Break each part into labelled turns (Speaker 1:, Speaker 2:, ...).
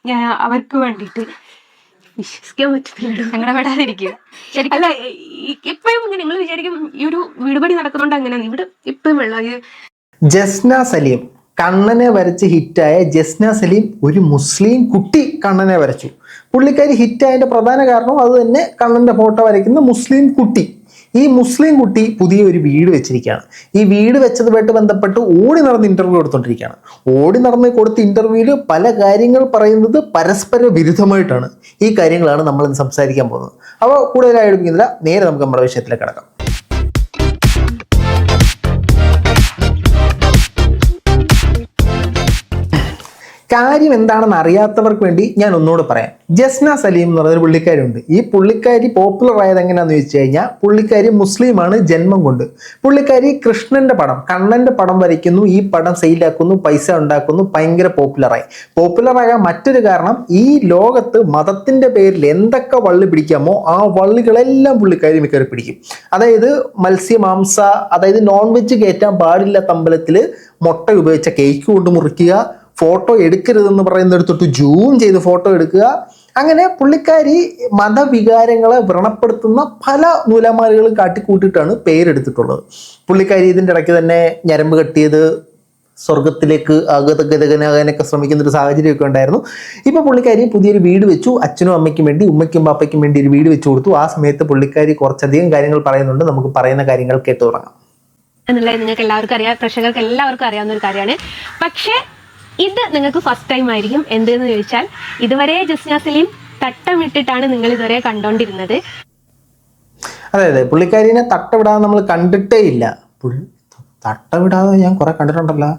Speaker 1: ഞാൻ അവർക്ക് വേണ്ടിയിട്ട്
Speaker 2: വിശ്വസിക്കാൻ പറ്റുന്നില്ല.
Speaker 1: സങ്കടപ്പെടാതിരിക്കുക.
Speaker 2: അല്ല, ഇപ്പഴും നിങ്ങൾ വിചാരിക്കും ഈ ഒരു വീട് പണി നടക്കുന്നുണ്ട് അങ്ങനെയാണ്. ഇവിടെ ഇപ്പഴും വെള്ളം.
Speaker 3: ജസ്ന സലീം കണ്ണനെ വരച്ച് ഹിറ്റായ ജസ്ന സലീം ഒരു മുസ്ലിം കുട്ടി കണ്ണനെ വരച്ചു. പുള്ളിക്കാരി ഹിറ്റായതിന്റെ പ്രധാന കാരണം അത് തന്നെ, കണ്ണന്റെ ഫോട്ടോ വരയ്ക്കുന്ന മുസ്ലിം കുട്ടി. ഈ മുസ്ലിം കുട്ടി പുതിയ ഒരു വീട് വെച്ചിരിക്കുകയാണ്. ഈ വീട് വെച്ചതുമായിട്ട് ബന്ധപ്പെട്ട് ഓടി നടന്ന് ഇന്റർവ്യൂ കൊടുത്തോണ്ടിരിക്കുകയാണ്. ഓടി നടന്ന് കൊടുത്ത ഇന്റർവ്യൂവിൽ പല കാര്യങ്ങൾ പറയുന്നത് പരസ്പര വിരുദ്ധമായിട്ടാണ്. ഈ കാര്യങ്ങളാണ് നമ്മൾ ഇന്ന് സംസാരിക്കാൻ പോകുന്നത്. അപ്പോൾ കൂടുതലായി എടുക്കുന്നില്ല, നേരെ നമുക്ക് നമ്മുടെ വിഷയത്തിലേക്ക് കടക്കാം. കാര്യം എന്താണെന്ന് അറിയാത്തവർക്ക് വേണ്ടി ഞാൻ ഒന്നുകൂടെ പറയാം. ജസ്ന സലീം എന്ന് പറയുന്ന പുള്ളിക്കാരിയുണ്ട്. ഈ പുള്ളിക്കാരി പോപ്പുലർ ആയത് എങ്ങനെയാണെന്ന് ചോദിച്ചു കഴിഞ്ഞാൽ, പുള്ളിക്കാരി മുസ്ലിമാണ് ജന്മം കൊണ്ട്. പുള്ളിക്കാരി കൃഷ്ണന്റെ പടം, കണ്ണന്റെ പടം വരയ്ക്കുന്നു, ഈ പടം സെയിലാക്കുന്നു, പൈസ ഉണ്ടാക്കുന്നു, ഭയങ്കര പോപ്പുലറായി. പോപ്പുലറാകാൻ മറ്റൊരു കാരണം, ഈ ലോകത്ത് മതത്തിന്റെ പേരിൽ എന്തൊക്കെ വള്ളി പിടിക്കാമോ ആ വള്ളികളെല്ലാം പുള്ളിക്കാരി മിക്കവാറും പിടിക്കും. അതായത് മത്സ്യമാംസ, അതായത് നോൺ വെജ് കയറ്റാൻ പാടില്ലാത്ത അമ്പലത്തിൽ മുട്ട ഉപയോഗിച്ച കേക്ക് കൊണ്ട് മുറിക്കുക, ഫോട്ടോ എടുക്കരുതെന്ന് പറയുന്നിടത്തോട്ട് ജൂം ചെയ്ത് ഫോട്ടോ എടുക്കുക. അങ്ങനെ പുള്ളിക്കാരി മതവികാരങ്ങളെ വ്രണപ്പെടുത്തുന്ന പല നൂലാമാലകളും കാട്ടിക്കൂട്ടിയിട്ടാണ് പേരെടുത്തിട്ടുള്ളത്. പുള്ളിക്കാരി ഇതിൻ്റെ ഇടയ്ക്ക് തന്നെ ഞരമ്പ് കെട്ടിയത്, സ്വർഗത്തിലേക്ക് ഗതഗതനാകാനൊക്കെ ശ്രമിക്കുന്ന ഒരു സാഹചര്യമൊക്കെ ഉണ്ടായിരുന്നു. ഇപ്പോൾ പുള്ളിക്കാരി പുതിയൊരു വീട് വെച്ചു. അച്ഛനും അമ്മയ്ക്കും വേണ്ടി, ഉമ്മയ്ക്കും പാപ്പയ്ക്കും വേണ്ടി ഒരു വീട് വെച്ചു കൊടുത്തു. ആ സമയത്ത് പുള്ളിക്കാരി കുറച്ചധികം കാര്യങ്ങൾ പറയുന്നുണ്ട്. നമുക്ക് പറയുന്ന കാര്യങ്ങൾ കേട്ടു തുടങ്ങാം.
Speaker 2: എന്നുള്ളത് നിങ്ങൾക്ക് എല്ലാവർക്കും അറിയാം, പ്രേക്ഷകർക്ക് എല്ലാവർക്കും അറിയാവുന്ന ഒരു കാര്യമാണ്. പക്ഷേ ഇത് നിങ്ങൾക്ക് ഫസ്റ്റ് ടൈം ആയിരിക്കും. എന്തെന്ന് ചോദിച്ചാൽ, ഇതുവരെ ജസ്ന സലീം തട്ടമിട്ടിട്ടാണ് നിങ്ങൾ ഇതുവരെ കണ്ടോണ്ടിരുന്നത്.
Speaker 3: അതെ അതെ, പുള്ളിക്കാരിനെ തട്ടവിടാതെ നമ്മൾ കണ്ടിട്ടേ ഇല്ല. തട്ടവിടാതെ ഞാൻ കുറെ കണ്ടിട്ടുണ്ടല്ലോ.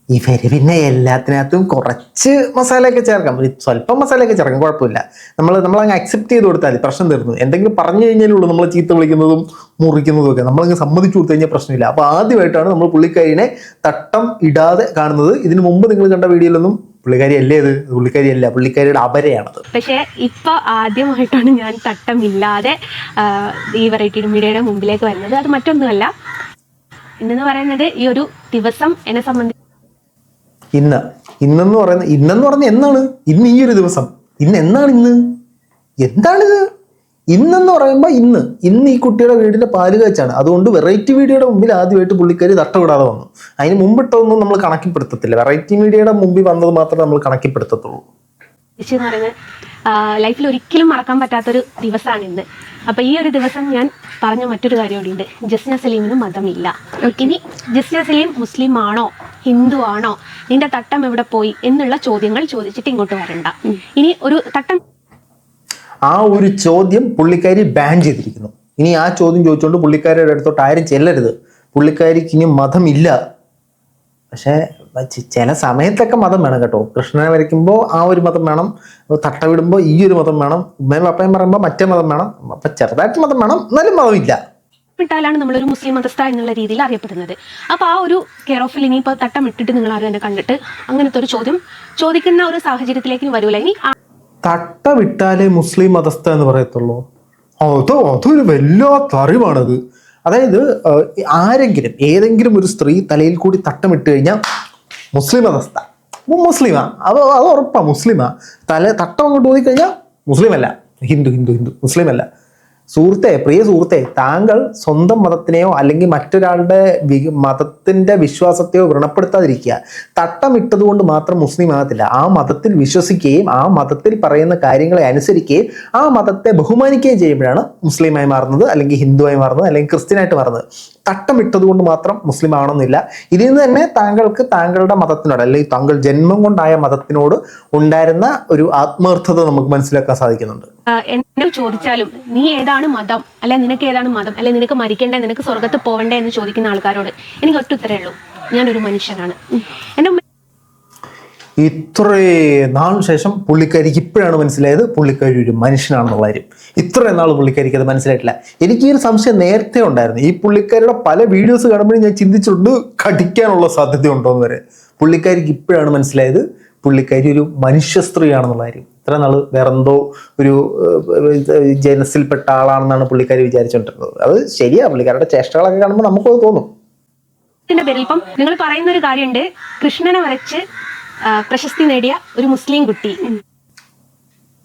Speaker 3: ഇവര് പിന്നെ എല്ലാത്തിനകത്തും കുറച്ച് മസാലയൊക്കെ ചേർക്കാം, സ്വല്പം മസാലയൊക്കെ ചേർക്കാം, കുഴപ്പമില്ല. നമ്മളങ്ങ് അക്സെപ്റ്റ് ചെയ്ത് കൊടുത്താൽ പ്രശ്നം തീർന്നു. എന്തെങ്കിലും പറഞ്ഞു കഴിഞ്ഞാലുള്ളൂ നമ്മൾ ചീത്ത വിളിക്കുന്നതും മുറിക്കുന്നതും ഒക്കെ. നമ്മളങ്ങ് സമ്മതിച്ചു കൊടുത്തു കഴിഞ്ഞാൽ പ്രശ്നമില്ല. അപ്പോൾ ആദ്യമായിട്ടാണ് നമ്മൾ പുള്ളിക്കാരിനെ തട്ടം ഇടാതെ കാണുന്നത്. ഇതിനു മുമ്പ് നിങ്ങൾ കണ്ട വീഡിയോയിലൊന്നും പുള്ളിക്കാരി അല്ലേ ഇത്, പുള്ളിക്കാരിയല്ല, പുള്ളിക്കാരിയുടെ അപരയാണത്.
Speaker 2: പക്ഷേ ഇപ്പൊ ആദ്യമായിട്ടാണ് ഞാൻ തട്ടമില്ലാതെ ഈ വെറൈറ്റി മീഡിയയുടെ മുമ്പിലേക്ക് വരുന്നത്. അത് മറ്റൊന്നുമല്ല, ഇന്നെന്ന് പറയുന്നത് ഈ ഒരു ദിവസം എന്നെ സംബന്ധിച്ച്
Speaker 3: ഇന്നെന്ന് പറയുന്നത് എന്നാണ്? ഇന്ന് ഈ ഒരു ദിവസം. എന്നാണിത്? ഇന്നെന്ന് പറയുമ്പോൾ ഇന്ന് ഈ കുട്ടിയുടെ വീടിന്റെ പാല് കാച്ചാണ്. അതുകൊണ്ട് വെറൈറ്റി വീഡിയോയുടെ മുമ്പിൽ ആദ്യമായിട്ട് പുള്ളിക്കാരി തട്ടവിടാതെ വന്നു. അതിന് മുമ്പിട്ടൊന്നും നമ്മൾ കണക്കിപ്പെടുത്തത്തില്ല. വെറൈറ്റി മീഡിയയുടെ മുമ്പിൽ വന്നത് മാത്രമേ നമ്മൾ കണക്കിപ്പെടുത്തത്തുള്ളൂ.
Speaker 2: എന്ന് പറയുന്നത് ലൈഫിൽ ഒരിക്കലും മറക്കാൻ പറ്റാത്തൊരു ദിവസമാണ് ഇന്ന്. അപ്പൊ ഈ ഒരു ദിവസം ഞാൻ പറഞ്ഞ മറ്റൊരു കാര്യം കൂടിയുണ്ട്. ജസ്ന സലീമിന് മതമില്ല. ഇനി ജസ്ന സലീം മുസ്ലിം ആണോ ഹിന്ദു ആണോ, നിന്റെ തട്ടം എവിടെ പോയി എന്നുള്ള ചോദ്യങ്ങൾ ചോദിച്ചിട്ട് ഇങ്ങോട്ട് വരണ്ട. ഇനി ഒരു തട്ടം,
Speaker 3: ആ ഒരു ചോദ്യം പുള്ളിക്കാരി ബാൻ ചെയ്തിരിക്കുന്നു. ഇനി ആ ചോദ്യം ചോദിച്ചുകൊണ്ട് പുള്ളിക്കാരിയുടെ അടുത്തോട്ട് ആരും ചെല്ലരുത്. പുള്ളിക്കാരിക്ക് ഇനി മതമില്ല. പക്ഷേ ചില സമയത്തൊക്കെ മതം വേണം കേട്ടോ. കൃഷ്ണനെ വരയ്ക്കുമ്പോൾ ആ ഒരു മതം വേണം, തട്ടവിടുമ്പോൾ ഈ ഒരു മതം വേണം, ഉമ്മയും പപ്പയും പറയുമ്പോൾ മറ്റേ മതം വേണം. അപ്പം ചെറുതായിട്ട് മതം വേണം, എന്നാലും മതമില്ല.
Speaker 2: ഇട്ടാലാണ് നമ്മളൊരു മുസ്ലിം മതസ്ഥ എന്നുള്ള രീതിയിൽ അറിയപ്പെടുന്നത്. അപ്പോൾ ആ ഒരു കെയർ ഓഫിൽ ഇനിയിപ്പോൾ തട്ടം ഇട്ടിട്ട് നിങ്ങൾ ആരും എന്നെ കണ്ടിട്ട് അങ്ങനത്തെ ഒരു ചോദ്യം ചോദിക്കുന്ന ഒരു സാഹചര്യത്തിലേക്ക് വരൂല. ഇനി
Speaker 3: തട്ടവിട്ടാലേ മുസ്ലിം മതസ്ഥ എന്ന് പറയത്തുള്ളൂ. അതൊരു വല്ലാത്ത അറിവാണത്. അതായത് ആരെങ്കിലും, ഏതെങ്കിലും ഒരു സ്ത്രീ തലയിൽ കൂടി തട്ടമിട്ട് കഴിഞ്ഞാൽ മുസ്ലിം മതസ്ഥ, മുസ്ലിമാ, അത് ഉറപ്പാ, മുസ്ലിമാ. തട്ടം അങ്ങോട്ട് ഓതിക്കഴിഞ്ഞാൽ മുസ്ലിമല്ല, ഹിന്ദു, മുസ്ലിമല്ല. പ്രിയ സുഹൃത്തെ, താങ്കൾ സ്വന്തം മതത്തിനെയോ അല്ലെങ്കിൽ മറ്റൊരാളുടെ മതത്തിന്റെ വിശ്വാസത്തെയോ വ്രണപ്പെടുത്താതിരിക്കുക. തട്ടമിട്ടത് കൊണ്ട് മാത്രം മുസ്ലിം ആകത്തില്ല. ആ മതത്തിൽ വിശ്വസിക്കുകയും ആ മതത്തിൽ പറയുന്ന കാര്യങ്ങളെ അനുസരിക്കുകയും ആ മതത്തെ ബഹുമാനിക്കുകയും ചെയ്യുമ്പോഴാണ് മുസ്ലിമായി മാറുന്നത്, അല്ലെങ്കിൽ ഹിന്ദുവായി മാറുന്നത്, അല്ലെങ്കിൽ ക്രിസ്ത്യനായിട്ട് മാറുന്നത്. തട്ടമിട്ടത് കൊണ്ട് മാത്രം മുസ്ലിം ആവണമെന്നില്ല. ഇതിൽ നിന്ന് തന്നെ താങ്കൾക്ക് താങ്കളുടെ മതത്തിനോട്, അല്ലെങ്കിൽ താങ്കൾ ജന്മം കൊണ്ടായ മതത്തിനോട് ഉണ്ടായിരുന്ന ഒരു ആത്മാർത്ഥത നമുക്ക് മനസ്സിലാക്കാൻ സാധിക്കുന്നുണ്ട്.
Speaker 2: എന്നെ ചോദിച്ചാലും നീ ഏതാണ് മതം, അല്ലെ നിനക്ക് ഏതാണ് മതം, അല്ലെ നിനക്ക് മരിക്കണ്ടേ, നിനക്ക് സ്വർഗത്ത് പോവണ്ടേ എന്ന് ചോദിക്കുന്ന ആൾക്കാരോട് എനിക്ക് ഒറ്റ ഉത്തരേ ഉള്ളൂ, ഞാനൊരു മനുഷ്യനാണ്. എന്റെ
Speaker 3: ഇത്രേ നാളിന് ശേഷം പുള്ളിക്കാരിക്ക് ഇപ്പോഴാണ് മനസ്സിലായത് പുള്ളിക്കാരി ഒരു മനുഷ്യനാണെന്നുള്ള കാര്യം. ഇത്രയും നാൾ പുള്ളിക്കാരിക്ക് അത് മനസ്സിലായിട്ടില്ല. എനിക്ക് ഈ ഒരു സംശയം നേരത്തെ ഉണ്ടായിരുന്നു. ഈ പുള്ളിക്കാരിയുടെ പല വീഡിയോസ് കാണുമ്പോഴും ഞാൻ ചിന്തിച്ചിട്ടുണ്ട് കടിക്കാനുള്ള സാധ്യത ഉണ്ടോ എന്ന് വരെ. പുള്ളിക്കാരിക്ക് ഇപ്പോഴാണ് മനസ്സിലായത് പുള്ളിക്കാരി ഒരു മനുഷ്യ സ്ത്രീയാണെന്നുള്ള കാര്യം. ഇത്ര നാള് വേറെന്തോ ഒരു ജനസിൽപ്പെട്ട ആളാണെന്നാണ് പുള്ളിക്കാരി വിചാരിച്ചുകൊണ്ടിരുന്നത്. അത് ശരിയാ, പുള്ളിക്കാരുടെ ചേഷ്ടകളൊക്കെ കാണുമ്പോൾ നമുക്കത് തോന്നും.
Speaker 2: പേരിൽ ഇപ്പം നിങ്ങൾ പറയുന്ന ഒരു കാര്യമുണ്ട്, കൃഷ്ണനെ വരച്ച് പ്രശസ്തി നേടിയ ഒരു മുസ്ലിം കുട്ടി.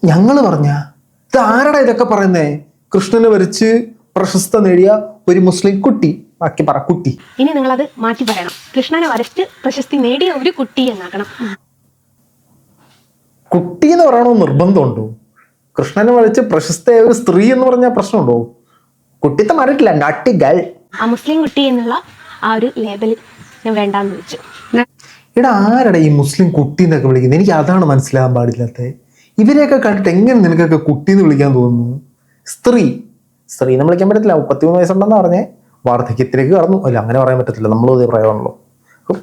Speaker 3: ഞങ്ങള് പറഞ്ഞ ഇത് ആരടാ ഇതൊക്കെ പറയുന്നേ? കൃഷ്ണനെ വരച്ച് പ്രശസ്ത നേടിയ ഒരു മുസ്ലിം കുട്ടി. ബാക്കി പറ കുട്ടി.
Speaker 2: ഇനി നിങ്ങളത് മാറ്റി പറയണം. കൃഷ്ണനെ വരച്ച് പ്രശസ്തി നേടിയ ഒരു കുട്ടി എന്നാക്കണം.
Speaker 3: കുട്ടി എന്ന് പറയണോ നിർബന്ധമുണ്ടോ? കൃഷ്ണനെ വരച്ച് പ്രശസ്തയായ ഒരു സ്ത്രീ എന്ന് പറഞ്ഞാൽ പ്രശ്നമുണ്ടോ? കുട്ടിത്തെ മാറിയിട്ടില്ല, നാട്ടി ഗൾ.
Speaker 2: ആ മുസ്ലിം കുട്ടി എന്നുള്ള ആ ഒരു ലേബൽ ഞാൻ വേണ്ടാന്ന് വെച്ചു.
Speaker 3: ഇവിടെ ആരടാ ഈ മുസ്ലിം കുട്ടി എന്നൊക്കെ വിളിക്കുന്നത്? എനിക്ക് അതാണ് മനസ്സിലാകാൻ പാടില്ലാത്തത്. ഇവരെയൊക്കെ കണ്ടിട്ട് എങ്ങനെ നിനക്കൊക്കെ കുട്ടി എന്ന് വിളിക്കാൻ തോന്നുന്നു? സ്ത്രീ എന്ന് വിളിക്കാൻ പറ്റത്തില്ല. 33 വയസ്സുണ്ടെന്ന് പറഞ്ഞേ വാർദ്ധക്യത്തിലേക്ക് കടന്നു. അല്ല, അങ്ങനെ പറയാൻ പറ്റത്തില്ല. നമ്മളും അതേ പറയാനുള്ളൂ.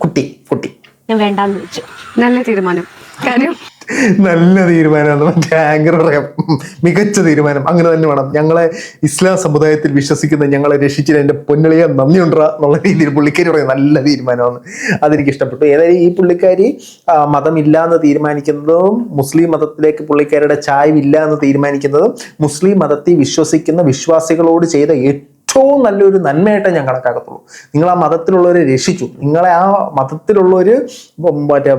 Speaker 3: കുട്ടി
Speaker 2: ഞാൻ വേണ്ടാന്ന് വെച്ചു.
Speaker 1: നല്ല തീരുമാനം. കാര്യം
Speaker 3: നല്ല തീരുമാനമാണ്. മറ്റേ ആങ്കർ പറയാം, മികച്ച തീരുമാനം. അങ്ങനെ തന്നെ വേണം. ഞങ്ങളെ ഇസ്ലാം സമുദായത്തിൽ വിശ്വസിക്കുന്ന ഞങ്ങളെ രക്ഷിച്ചിട്ട് എൻ്റെ പൊന്നളിയ നന്ദിയുണ്ടാ എന്നുള്ള രീതിയിൽ പുള്ളിക്കാരി പറയും നല്ല തീരുമാനമാണ്. അതെനിക്ക് ഇഷ്ടപ്പെട്ടു. ഏതായാലും ഈ പുള്ളിക്കാരി മതമില്ല എന്ന് തീരുമാനിക്കുന്നതും മുസ്ലിം മതത്തിലേക്ക് പുള്ളിക്കാരുടെ ചായ്വില്ല എന്ന് തീരുമാനിക്കുന്നതും മുസ്ലിം മതത്തിൽ വിശ്വസിക്കുന്ന വിശ്വാസികളോട് ചെയ്ത ഏറ്റവും നല്ലൊരു നന്മയായിട്ടേ ഞാൻ കണക്കാക്കത്തുള്ളൂ. നിങ്ങൾ ആ മതത്തിലുള്ളവരെ രക്ഷിച്ചു. നിങ്ങളെ ആ മതത്തിലുള്ളവർ മറ്റേ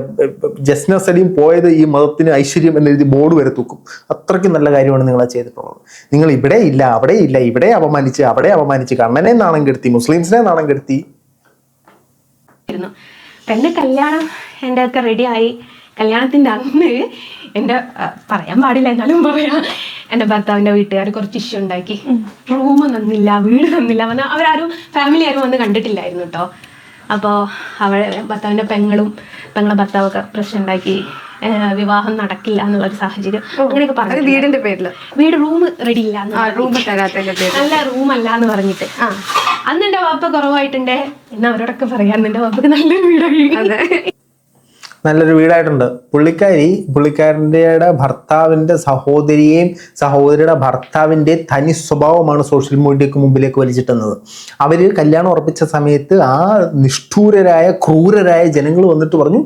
Speaker 3: ജസ്ന സലീം പോയത് ഈ മതത്തിന് ഐശ്വര്യം എന്നെഴുതി ബോർഡ് വരെ തൂക്കും. അത്രയ്ക്കും നല്ല കാര്യമാണ് നിങ്ങൾ ചെയ്തിട്ടുള്ളത്. നിങ്ങൾ ഇവിടെ ഇല്ല അവിടെ ഇല്ല, ഇവിടെ അപമാനിച്ച് അവിടെ അപമാനിച്ച് കണ്ണനെ നാണം കെടുത്തി, മുസ്ലിംസിനെ നാണം കെടുത്തി.
Speaker 2: എന്റെ കല്യാണം എൻ്റെ ഒക്കെ റെഡിയായി. കല്യാണത്തിൻ്റെ അന്ന് എൻ്റെ പറയാൻ പാടില്ല എന്നാലും പറയാം, എൻ്റെ ഭർത്താവിൻ്റെ വീട്ടുകാർ കുറച്ച് ഇഷ്യൂ ഉണ്ടാക്കി. റൂം തന്നില്ല, വീട് തന്നില്ല. പറഞ്ഞാൽ അവരാരും ഫാമിലി ആരും വന്ന് കണ്ടിട്ടില്ലായിരുന്നു കേട്ടോ. അപ്പോൾ ഭർത്താവിൻ്റെ പെങ്ങളെ ഭർത്താവൊക്കെ പ്രശ്നം ഉണ്ടാക്കി. വിവാഹം നടക്കില്ല എന്നുള്ളൊരു സാഹചര്യം അങ്ങനെയൊക്കെ പറഞ്ഞു.
Speaker 1: വീടിന്റെ പേരില്
Speaker 2: വീട് റൂം റെഡി ഇല്ല,
Speaker 1: നല്ല
Speaker 2: റൂം അല്ല എന്ന് പറഞ്ഞിട്ട്. അന്ന് എൻ്റെ വാപ്പ കുറവായിട്ടുണ്ടേ എന്ന് അവരോടൊക്കെ പറയാൻ. എൻ്റെ വാപ്പക്ക് നല്ലൊരു വീടായി,
Speaker 3: നല്ലൊരു വീടായിട്ടുണ്ട്. പുള്ളിക്കാരൻ്റെ ഭർത്താവിൻ്റെ സഹോദരിയുടെ ഭർത്താവിൻ്റെ തനി സ്വഭാവമാണ് സോഷ്യൽ മീഡിയക്ക് മുമ്പിലേക്ക് വലിച്ചിട്ടുന്നത്. അവർ കല്യാണം ഉറപ്പിച്ച സമയത്ത് ആ നിഷ്ഠൂരരായ ക്രൂരരായ ജനങ്ങൾ വന്നിട്ട് പറഞ്ഞു,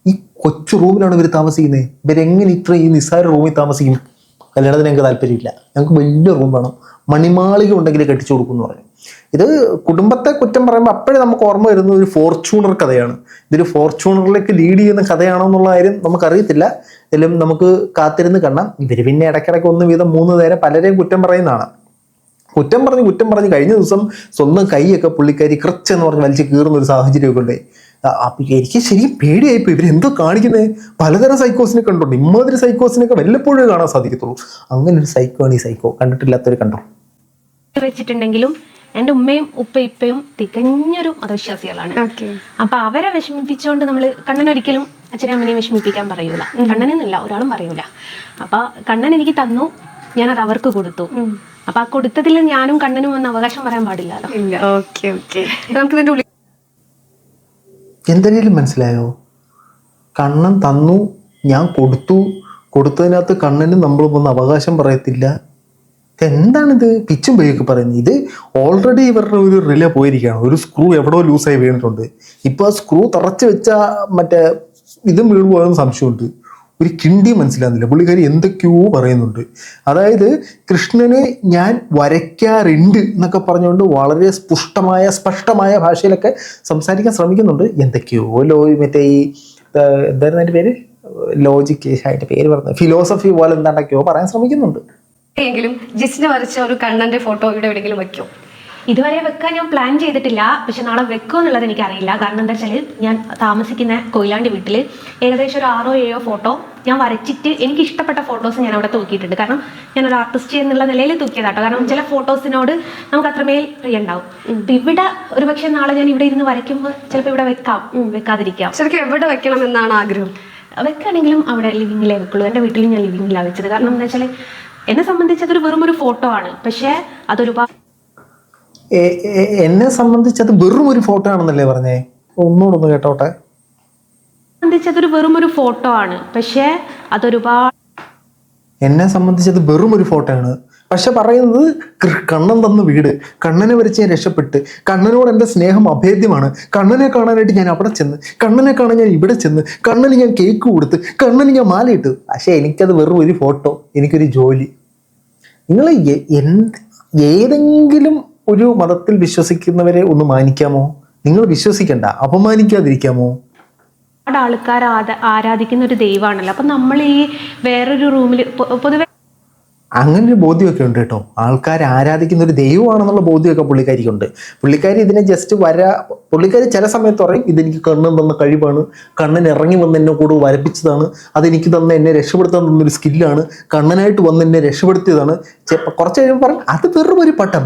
Speaker 3: ഈ കൊച്ചു റൂമിലാണ് ഇവർ താമസിക്കുന്നത്, ഇവരെങ്ങനെ ഇത്ര ഈ നിസ്സാര റൂമിൽ താമസിക്കും? കല്യാണത്തിന് ഞങ്ങൾക്ക് താല്പര്യമില്ല, ഞങ്ങൾക്ക് വലിയ റൂം വേണം, മണിമാളിക ഉണ്ടെങ്കിൽ കെട്ടിച്ചു കൊടുക്കും എന്ന് പറഞ്ഞു. ഇത് കുടുംബത്തെ കുറ്റം പറയുമ്പോൾ അപ്പോഴേ നമുക്ക് ഓർമ്മ വരുന്നത് ഒരു ഫോർച്യൂണർ കഥയാണ്. ഇതൊരു ഫോർച്യൂണറിലേക്ക് ലീഡ് ചെയ്യുന്ന കഥയാണോ എന്നുള്ള കാര്യം നമുക്കറിയത്തില്ല. ഇതിലും നമുക്ക് കാത്തിരുന്ന് കാണാം. ഇവർ പിന്നെ ഇടയ്ക്കിടയ്ക്ക് 1 വീതം 3 നേരം പലരെയും കുറ്റം പറയുന്നതാണ്. കുറ്റം പറഞ്ഞ് കഴിഞ്ഞ ദിവസം സ്വന്തം കൈയൊക്കെ പുള്ളിക്കാരി എന്ന് പറഞ്ഞ് വലിച്ച് കീറുന്ന ഒരു സാഹചര്യമൊക്കെ ഉണ്ട്. അപ്പൊ എനിക്ക് ശരിക്കും പേടിയായിപ്പോ. ഇവരെന്തോ കാണിക്കുന്നത്? പലതരം സൈക്കോസിനെ കണ്ടുണ്ട്. ഇമ്മാതിരി സൈക്കോസിനൊക്കെ വല്ലപ്പോഴും കാണാൻ സാധിക്കത്തുള്ളൂ. അങ്ങനെ ഒരു സൈക്കോ ആണ് ഈ സൈക്കോ. കണ്ടിട്ടില്ലാത്തവർ കണ്ടോ?
Speaker 2: വെച്ചിട്ടുണ്ടെങ്കിലും എൻ്റെ ഉമ്മയും ഇപ്പയും തികഞ്ഞൊരു മതവിശ്വാസികളാണ്. അപ്പൊ അവരെ വിഷമിപ്പിച്ചുകൊണ്ട് നമ്മള് കണ്ണനൊരിക്കലും അച്ഛനും അമ്മനെയും വിഷമിപ്പിക്കാൻ പറയൂല. കണ്ണനെന്നില്ല, ഒരാളും പറയൂല. അപ്പൊ കണ്ണൻ എനിക്ക് തന്നു, ഞാനത് അവർക്ക് കൊടുത്തു. അപ്പൊ ആ കൊടുത്തതിൽ ഞാനും കണ്ണനും വന്ന് അവകാശം പറയാൻ പാടില്ലല്ലോ.
Speaker 1: നമുക്ക്
Speaker 3: എന്തെങ്കിലും മനസ്സിലായോ? കണ്ണൻ തന്നു, ഞാൻ കൊടുത്തതിനകത്ത് കണ്ണന് നമ്മൾ വന്ന് അവകാശം പറയത്തില്ല. എന്താണിത് പിച്ചും പേയൊക്കെ പറയുന്നത്? ഇത് ഓൾറെഡി ഇവരുടെ ഒരു റിലേ പോയിരിക്കുകയാണ്. ഒരു സ്ക്രൂ എവിടെയോ ലൂസായി വീണിട്ടുണ്ട്. ഇപ്പോൾ ആ സ്ക്രൂ തറച്ച് വെച്ച മറ്റേ ഇതും വീണ് പോയെന്ന് സംശയമുണ്ട്. ഒരു കിണ്ടി മനസ്സിലാകുന്നില്ല. പുള്ളിക്കാരി എന്തൊക്കെയോ പറയുന്നുണ്ട്. അതായത് കൃഷ്ണനെ ഞാൻ വരയ്ക്കാറുണ്ട് എന്നൊക്കെ പറഞ്ഞുകൊണ്ട് വളരെ സ്പഷ്ടമായ ഭാഷയിലൊക്കെ സംസാരിക്കാൻ ശ്രമിക്കുന്നുണ്ട്. എന്തൊക്കെയോ മറ്റേ ഈ എന്തായിരുന്നു അതിൻ്റെ പേര്, ലോജിക്ക് അതിൻ്റെ പേര് പറഞ്ഞത് ഫിലോസഫി പോലെ എന്താണ്ടൊക്കെയോ പറയാൻ ശ്രമിക്കുന്നുണ്ട്.
Speaker 1: എങ്കിലും ജസ്റ്റിന് വരച്ച ഒരു കണ്ണന്റെ ഫോട്ടോ ഇവിടെ എവിടെയെങ്കിലും വയ്ക്കും?
Speaker 2: ഇതുവരെ വെക്കാൻ ഞാൻ പ്ലാൻ ചെയ്തിട്ടില്ല. പക്ഷെ നാളെ വെക്കുമോ എന്നുള്ളത് എനിക്കറിയില്ല. കാരണം എന്താ വെച്ചാൽ ഞാൻ താമസിക്കുന്ന കൊയിലാണ്ടി വീട്ടിൽ ഏകദേശം ഒരു 6-7 ഫോട്ടോ ഞാൻ വരച്ചിട്ട് എനിക്ക് ഇഷ്ടപ്പെട്ട ഫോട്ടോസ് ഞാൻ അവിടെ തൂക്കിയിട്ടുണ്ട്. കാരണം ഞാനൊരു ആർട്ടിസ്റ്റ് എന്നുള്ള നിലയിൽ തൂക്കിയതാട്ടോ. കാരണം ചില ഫോട്ടോസിനോട് നമുക്ക് അത്രമേൽ പ്രിയ ഉണ്ടാവും. അപ്പൊ ഇവിടെ ഒരു പക്ഷേ നാളെ ഞാൻ ഇവിടെ ഇരുന്ന് വരയ്ക്കുമ്പോൾ ചിലപ്പോൾ ഇവിടെ വെക്കാതിരിക്കാം.
Speaker 1: ശരിക്കും എവിടെ വെക്കണം എന്നാണ് ആഗ്രഹം?
Speaker 2: വെക്കുകയാണെങ്കിലും അവിടെ ലിവിങ്ങിലേ വെക്കുള്ളൂ. എൻ്റെ വീട്ടിൽ ഞാൻ ലിവിങ്ങിലാണ് വെച്ചത്. കാരണം എന്താ വെച്ചാൽ എന്നെ സംബന്ധിച്ച് അതൊരു വെറും ഒരു ഫോട്ടോ ആണ്. പക്ഷേ
Speaker 3: എന്നെ സംബന്ധിച്ച് അത് വെറും ഒരു ഫോട്ടോ ആണെന്നല്ലേ പറഞ്ഞേ? ഒന്നുകൂടെ കേട്ടോട്ടെ.
Speaker 2: അതൊരു വെറും ഒരു ഫോട്ടോ ആണ്, പക്ഷേ
Speaker 3: എന്നെ സംബന്ധിച്ച് അത് വെറും ഒരു ഫോട്ടോ ആണ്. പക്ഷെ പറയുന്നത് കണ്ണൻ തന്ന വീട്, കണ്ണനെ വരച്ച് ഞാൻ രക്ഷപ്പെട്ട്, കണ്ണനോട് എൻ്റെ സ്നേഹം അഭേദ്യമാണ്, കണ്ണനെ കാണാനായിട്ട് ഞാൻ അവിടെ ചെന്ന്, കണ്ണനെ കാണാൻ ഞാൻ ഇവിടെ ചെന്ന്, കണ്ണന് ഞാൻ കേക്ക് കൊടുത്ത്, കണ്ണന് ഞാൻ മാലയിട്ടു. പക്ഷെ എനിക്കത് വെറും ഒരു ഫോട്ടോ, എനിക്കൊരു ജോലി. നിങ്ങൾ ഏതെങ്കിലും ഒരു മതത്തിൽ വിശ്വസിക്കുന്നവരെ ഒന്ന് മാനിക്കാമോ? നിങ്ങൾ വിശ്വസിക്കണ്ട, അപമാനിക്കാതിരിക്കാമോ?
Speaker 2: ഒരുപാട് ആൾക്കാർ ആരാധിക്കുന്ന ഒരു ദൈവമാണല്ലോ. അപ്പം നമ്മൾ ഈ വേറൊരു റൂമിൽ പൊതുവെ
Speaker 3: അങ്ങനെ ഒരു ബോധ്യമൊക്കെ ഉണ്ട് കേട്ടോ. ആൾക്കാർ ആരാധിക്കുന്ന ഒരു ദൈവമാണെന്നുള്ള ബോധ്യമൊക്കെ പുള്ളിക്കാരിക്കുണ്ട്. പുള്ളിക്കാരി ഇതിനെ ജസ്റ്റ് പുള്ളിക്കാരി ചില സമയത്ത് പറയും ഇതെനിക്ക് കണ്ണൻ തന്ന കഴിവാണ്, കണ്ണൻ ഇറങ്ങി വന്ന് എന്നെ കൂടെ വരപ്പിച്ചതാണ്, അതെനിക്ക് എന്നെ രക്ഷപ്പെടുത്താൻ തന്നൊരു സ്കില്ലാണ്, കണ്ണനായിട്ട് വന്ന് എന്നെ രക്ഷപ്പെടുത്തിയതാണ്. കുറച്ച് കഴിയുമ്പോൾ പറയും അത് വെറും ഒരു പട്ടം,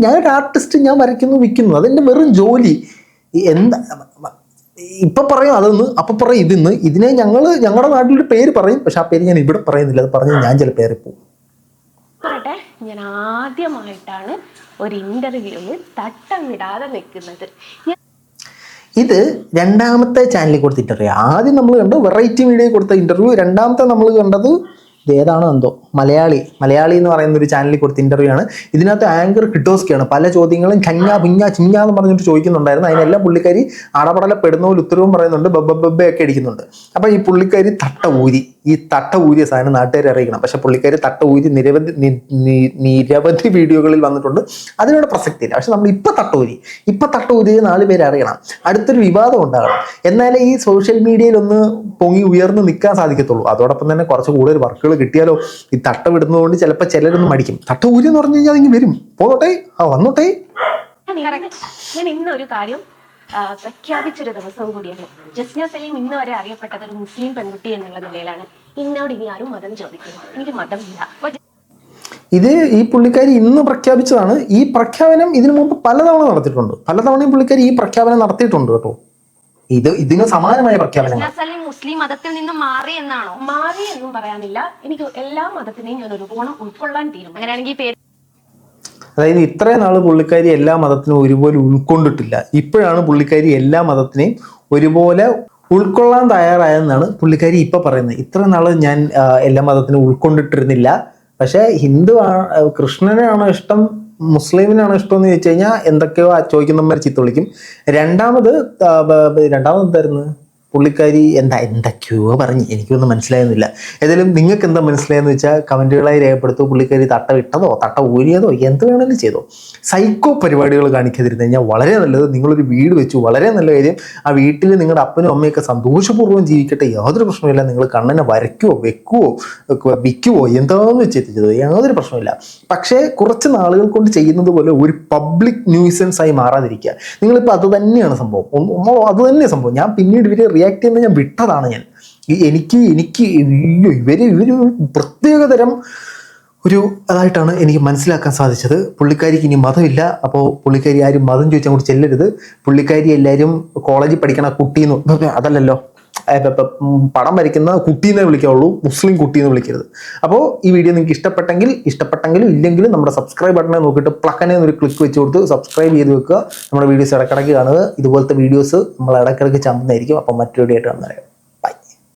Speaker 3: ഞാനൊരു ആർട്ടിസ്റ്റ്, ഞാൻ വരയ്ക്കുന്നു വിൽക്കുന്നു, അതെൻ്റെ വെറും ജോലി. എന്താ ഇപ്പം പറയും അതൊന്ന്, അപ്പം പറയും ഇതിന്ന്. ഇതിനെ ഞങ്ങളുടെ നാട്ടിലൊരു പേര് പറയും, പക്ഷെ ആ പേര് ഞാൻ ഇവിടെ പറയുന്നില്ല. അത് പറഞ്ഞ് ഞാൻ ചില പേരെ പോകും.
Speaker 2: പറയട്ടെ, ഞാൻ ആദ്യമായിട്ടാണ് ഒരു ഇന്റർവ്യൂവിൽ തട്ടം വിടാതെ നിൽക്കുന്നത്.
Speaker 3: ഇത് രണ്ടാമത്തെ ചാനലിൽ കൊടുത്ത ഇന്റർവ്യൂ. ആദ്യം നമ്മൾ കണ്ടു വെറൈറ്റി മീഡിയ കൊടുത്ത ഇന്റർവ്യൂ. രണ്ടാമത്തെ നമ്മൾ കണ്ടത് ഏതാണോ എന്തോ മലയാളി എന്ന് പറയുന്ന ഒരു ചാനലിൽ കൊടുത്ത ഇന്റർവ്യൂ ആണ്. ഇതിനകത്ത് ആങ്കർ കിഡോസ്കിയാണ് പല ചോദ്യങ്ങളും ചിഞ്ഞ എന്ന് പറഞ്ഞിട്ട് ചോദിക്കുന്നുണ്ടായിരുന്നു. അതിനെല്ലാം പുള്ളിക്കാരി അടപടലപ്പെടുന്ന പോലെ ഉത്തരവും പറയുന്നുണ്ട്, ബബ്ബയൊക്കെ അടിക്കുന്നുണ്ട്. അപ്പൊ ഈ പുള്ളിക്കാരി തട്ട ഊരിയ സാധനം നാട്ടുകാർ അറിയിക്കണം. പക്ഷെ പുള്ളിക്കാരി തട്ട ഊരി നിരവധി വീഡിയോകളിൽ വന്നിട്ടുണ്ട്. അതിനോട് പ്രസക്തിയില്ല. പക്ഷെ നമ്മൾ ഇപ്പൊ തട്ട ഊരിയ 4 പേര് അറിയണം. അടുത്തൊരു വിവാദം ഉണ്ടാകണം, എന്നാലേ ഈ സോഷ്യൽ മീഡിയയിൽ ഒന്ന് പൊങ്ങി ഉയർന്നു നിൽക്കാൻ സാധിക്കത്തുള്ളൂ. അതോടൊപ്പം തന്നെ കുറച്ച് കൂടുതൽ വർക്കുകൾ കിട്ടിയാലോ. ഈ തട്ട വിടുന്നതുകൊണ്ട് ചിലപ്പോൾ ചിലരൊന്ന് മടിക്കും. തട്ട ഊരി എന്ന് പറഞ്ഞു കഴിഞ്ഞാൽ അതിങ്ങ് വരും, പോന്നോട്ടെ, വന്നോട്ടെ.
Speaker 2: ഞാൻ ഇന്നൊരു കാര്യം പ്രഖ്യാപിച്ചൊരു ദിവസവും കൂടിയാണ്. ജസ്ന സലീം ഇന്ന് വരെ അറിയപ്പെട്ടത് ഒരു മുസ്ലിം പെൺകുട്ടി എന്നുള്ള നിലയിലാണ്. ഇന്നോട് ഇനി ആരും മതം ചോദിക്കുന്നു, എനിക്ക് മതമില്ല.
Speaker 3: ഇത് ഈ പുള്ളിക്കാരി ഇന്ന് പ്രഖ്യാപിച്ചതാണ്. ഈ പ്രഖ്യാപനം ഇതിനു മുമ്പ് പലതവണ നടത്തിയിട്ടുണ്ട്. പലതവണയും പുള്ളിക്കാരി ഈ പ്രഖ്യാപനം നടത്തിയിട്ടുണ്ട് കേട്ടോ. ഇതിന് സമാനമായ പ്രഖ്യാപനങ്ങൾ.
Speaker 1: മുസ്ലിം മതത്തിൽ നിന്ന് മാറി എന്നാണോ?
Speaker 2: മാറി എന്നും പറയാനില്ല. എനിക്ക് എല്ലാ മതത്തിനെയും ഞാൻ ഒരുപോലെ ഉൾക്കൊള്ളാൻ തീരുമാനം.
Speaker 1: അങ്ങനെയാണെങ്കിൽ ഈ പേര്,
Speaker 3: അതായത് ഇത്രയും നാള് പുള്ളിക്കാരി എല്ലാ മതത്തിനും ഒരുപോലെ ഉൾക്കൊണ്ടിട്ടില്ല. ഇപ്പോഴാണ് പുള്ളിക്കാരി എല്ലാ മതത്തിനെയും ഒരുപോലെ ഉൾക്കൊള്ളാൻ തയ്യാറായെന്നാണ് പുള്ളിക്കാരി ഇപ്പൊ പറയുന്നത്. ഇത്ര നാള് ഞാൻ എല്ലാ മതത്തിനും ഉൾക്കൊണ്ടിട്ടിരുന്നില്ല, പക്ഷെ കൃഷ്ണനാണോ ഇഷ്ടം, മുസ്ലിമിനാണോ ഇഷ്ടം എന്ന് ചോദിച്ചു കഴിഞ്ഞാൽ എന്തൊക്കെയോ ചോദിക്കുന്നവന്മാർ ചീത്ത വിളിക്കും. രണ്ടാമത് എന്തായിരുന്നു പുള്ളിക്കാരി എന്തൊക്കെയോ പറഞ്ഞ് എനിക്കൊന്നും മനസ്സിലായൊന്നുമില്ല. ഏതായാലും നിങ്ങൾക്ക് എന്താ മനസ്സിലായെന്ന് വെച്ചാൽ കമന്റുകളായി രേഖപ്പെടുത്തൂ. പുള്ളിക്കാരി തട്ട വിട്ടതോ തട്ട ഊരിയതോ എന്ത് വേണമെങ്കിലും ചെയ്തോ. സൈക്കോ പരിപാടികൾ കാണിക്കാതിരുന്നു കഴിഞ്ഞാൽ വളരെ നല്ലത്. നിങ്ങളൊരു വീട് വെച്ചു, വളരെ നല്ല കാര്യം. ആ വീട്ടിൽ നിങ്ങളുടെ അപ്പനും അമ്മയൊക്കെ സന്തോഷപൂർവ്വം ജീവിക്കട്ടെ, യാതൊരു പ്രശ്നമില്ല. നിങ്ങൾ കണ്ണനെ വരയ്ക്കുവോ വിൽക്കുവോ എന്താണെന്ന് വെച്ചെത്തിച്ചത് യാതൊരു പ്രശ്നമില്ല. പക്ഷേ കുറച്ച് നാളുകൾ കൊണ്ട് ചെയ്യുന്നത് പോലെ ഒരു പബ്ലിക് ന്യൂസൻസ് ആയി മാറാതിരിക്കുക. നിങ്ങളിപ്പോൾ അത് തന്നെയാണ് സംഭവം, അത് തന്നെയാണ് സംഭവം. ഞാൻ പിന്നീട് ഇവര് റിയാക്ട് ചെയ്യുന്നത് ഞാൻ വിട്ടതാണ്. എനിക്ക് ഇവര് പ്രത്യേകതരം ഒരു അതായിട്ടാണ് എനിക്ക് മനസ്സിലാക്കാൻ സാധിച്ചത്. പുള്ളിക്കാരിക്ക് ഇനി മതമില്ല. അപ്പോൾ പുള്ളിക്കാരി ആരും മതം ചോദിച്ചാൽ അങ്ങോട്ട് ചെല്ലരുത്. പുള്ളിക്കാരി എല്ലാവരും കോളേജിൽ പഠിക്കണ കുട്ടീന്ന്, അതല്ലല്ലോ, പടം വരയ്ക്കുന്ന കുട്ടീനെ വിളിക്കാവുള്ളൂ, മുസ്ലിം കുട്ടീന്ന് വിളിക്കരുത്. അപ്പോൾ ഈ വീഡിയോ നിങ്ങൾക്ക് ഇഷ്ടപ്പെട്ടെങ്കിലും ഇല്ലെങ്കിലും നമ്മുടെ സബ്സ്ക്രൈബ് ബട്ടനെ നോക്കിയിട്ട് പ്ലക്കനെ ഒരു ക്ലിക്ക് വെച്ച് കൊടുത്ത് സബ്സ്ക്രൈബ് ചെയ്ത് വെക്കുക. നമ്മുടെ വീഡിയോസ് ഇടയ്ക്കിടയ്ക്ക് കാണുക. ഇതുപോലത്തെ വീഡിയോസ് നമ്മൾ ഇടയ്ക്കിടയ്ക്ക് ചമ്പുന്നതായിരിക്കും. അപ്പം മറ്റൊരു വീഡിയോ ആയിട്ട് കാണുന്നവരെ.